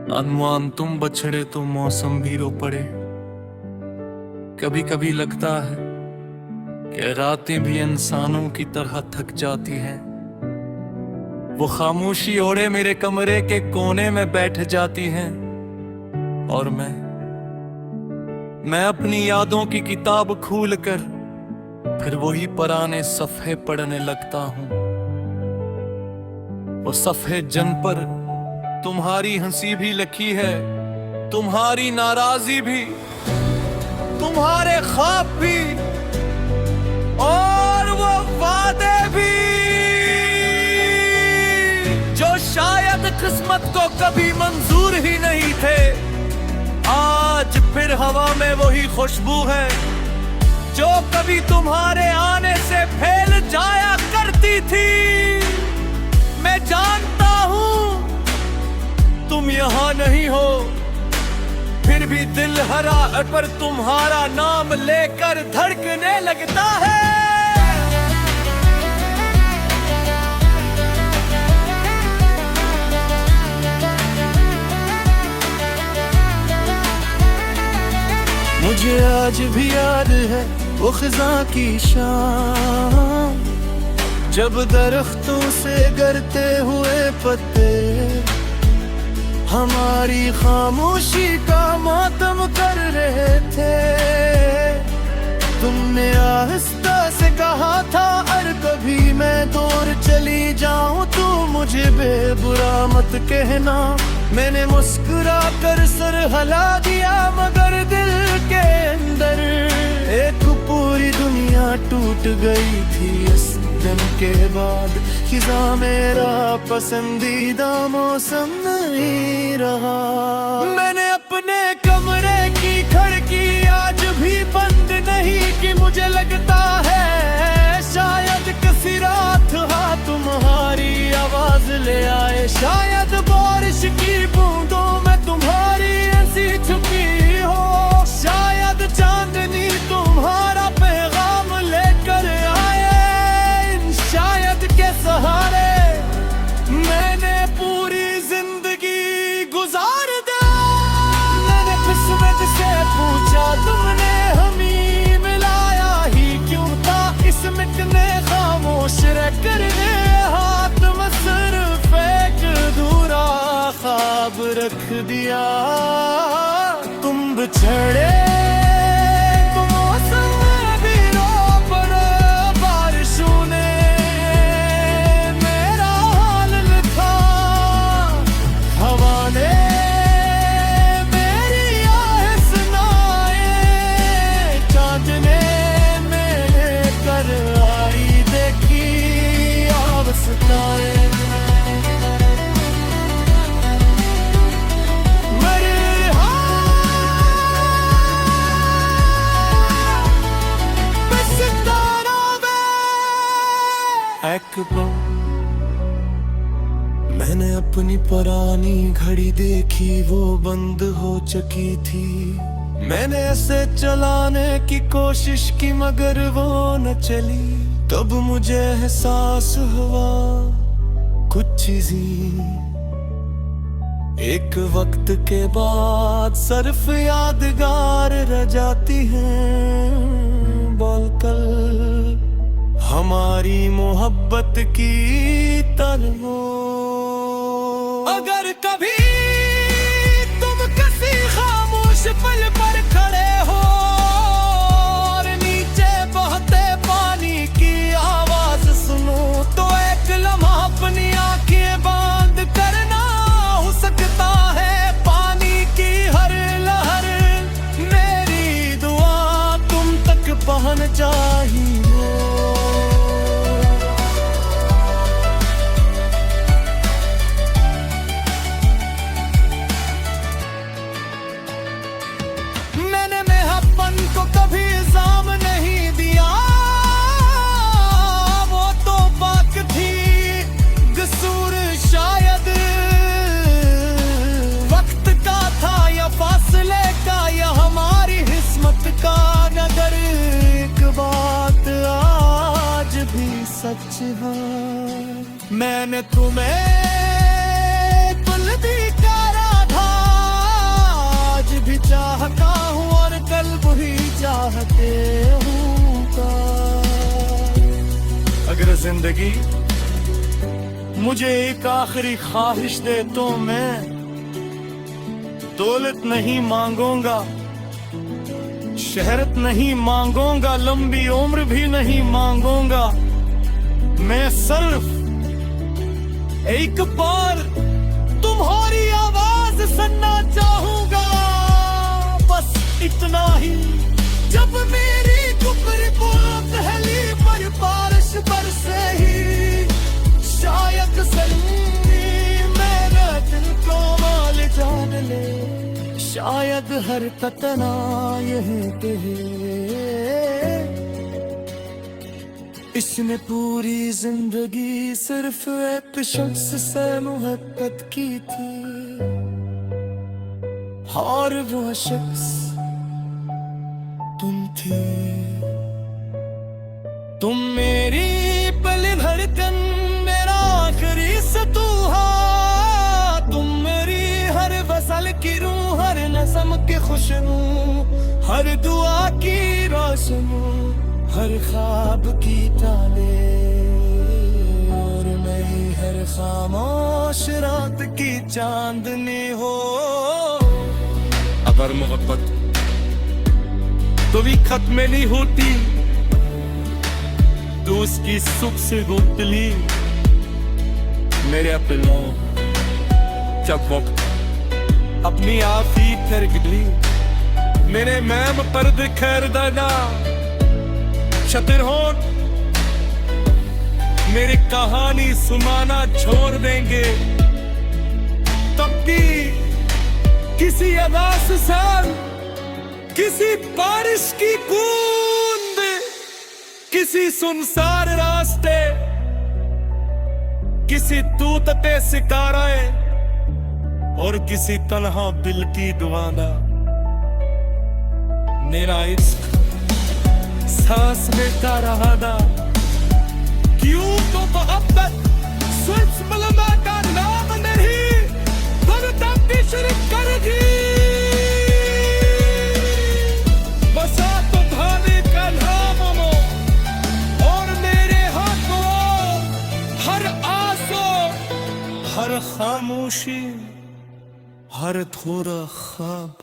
अनमान तुम बछड़े तो मौसम भी रो पड़े। कभी कभी लगता है कि रातें भी इंसानों की तरह थक जाती हैं। वो खामोशी ओढ़े मेरे कमरे के कोने में बैठ जाती हैं और मैं अपनी यादों की किताब खोलकर फिर वही पुराने सफ़े पढ़ने लगता हूँ। वो सफ़े जन पर तुम्हारी हंसी भी लिखी है, तुम्हारी नाराजी भी, तुम्हारे ख्वाब भी और वो वादे भी जो शायद किस्मत को कभी मंजूर ही नहीं थे। आज फिर हवा में वही खुशबू है जो कभी तुम्हारे आने से फैल जाया करती थी। मैं जानता हूं तुम यहाँ नहीं हो, फिर भी दिल हरा पर तुम्हारा नाम लेकर धड़कने लगता है। मुझे आज भी याद है वो खिज़ां की शाम, जब दरख्तों से गिरते हुए पत्ते हमारी खामोशी का मातम कर रहे थे। तुमने आहिस्ता से कहा था अगर कभी मैं दूर चली जाऊं तो मुझे बेबुरा मत कहना। मैंने मुस्कुरा कर सर हिला दिया, मगर दिल के अंदर एक पूरी दुनिया टूट गई थी। इस दिन के बाद खिज़ां मेरा पसंदीदा मौसम नहीं रहा। मैंने अपने कमरे की खिड़की आज भी बंद नहीं की। मुझे लगता है शायद किसी रात हाँ तुम्हारी आवाज ले आए, शायद बारिश की बूंदों में तुम्हारी हंसी छुपी हो, शायद चांदनी तुम्हारा पैगाम लेकर आए। इन शायद के सहारे मैंने पूरी जिंदगी गुजार दी। मैंने किस्मत से पूछा तुमने हमें मिलाया ही क्यों था, इस मिटने खामोश रह करने हाथ में सिर्फ एक अधूरा ख्वाब रख दिया। तुम बिछड़े तो मौसम भी रो पड़े, बारिशों ने मेरा हाल लिखा, हवा ने मेरी आहें सुनाए, चांद ने मेरे कर आई देखी आवाज़ें। मैंने अपनी पुरानी घड़ी देखी, वो बंद हो चुकी थी। मैंने ऐसे चलाने की कोशिश की मगर वो न चली। तब मुझे एहसास हुआ कुछ चीज़ें एक वक्त के बाद सिर्फ यादगार रह जाती हैं। बोलकर हमारी मोहब्बत की तरह अगर कभी तुम किसी खामोश पल पर खड़े हो और नीचे बहते पानी की आवाज सुनो, तो एक लम्हा अपनी आंखें बंद करना। हो सकता है पानी की हर लहर मेरी दुआ तुम तक पहुंच चाहिए। को कभी इल्जाम नहीं दिया, वो तो पाक थी। कसूर शायद वक्त का था या फासले का या हमारी किस्मत का। नगर एक बात आज भी सच है, मैंने तुम्हें दिल भी करा था जिंदगी मुझे एक आखिरी ख्वाहिश दे तो मैं दौलत नहीं मांगूंगा, शहरत नहीं मांगूंगा, लंबी उम्र भी नहीं मांगूंगा। मैं सिर्फ एक बार तुम्हारी आवाज सुनना चाहूंगा, बस इतना ही। जब मेरी कुकर को पहली पर बारिश बरसे ही, शायद सही मेरा दिल को माल जान ले, शायद हर कतना यही कहे इसने पूरी जिंदगी सिर्फ एक शख्स से मोहब्बत की थी, और वो शख्स तुम थी। तुम मेरी पल धड़कन, मेरा आखिरी सतूहा, तुम मेरी हर फसल की रूह, हर नस्म की खुशबू, हर दुआ की रोशनी, हर ख्वाब की ताले, और मैं हर खामोश रात की चांदनी हो। अगर मोहब्बत तो भी खत्म नहीं होती, तो उसकी सुख से गुतली मेरे अपनों जब वक्त अपनी आप ही कर गिली, मेरे मैम पर दिखर दाना छतर हो, मेरी कहानी सुनाना छोड़ देंगे, तब भी किसी अदास साल, किसी बारिश की बूंद, किसी सुनसान रास्ते, किसी तूतते सिकाराए, और किसी तन्हा दिल की दुआना। मेरा इश्क सांस लेता रहा था, क्यों तो मोहब्बत सिर्फ मलमा का नाम नहीं, भगता भी शिरक करेगी। बसा तो भावे का नाम हो, और मेरे हाथों हर आंसू, हर खामोशी, हर थोड़ा ख्वाब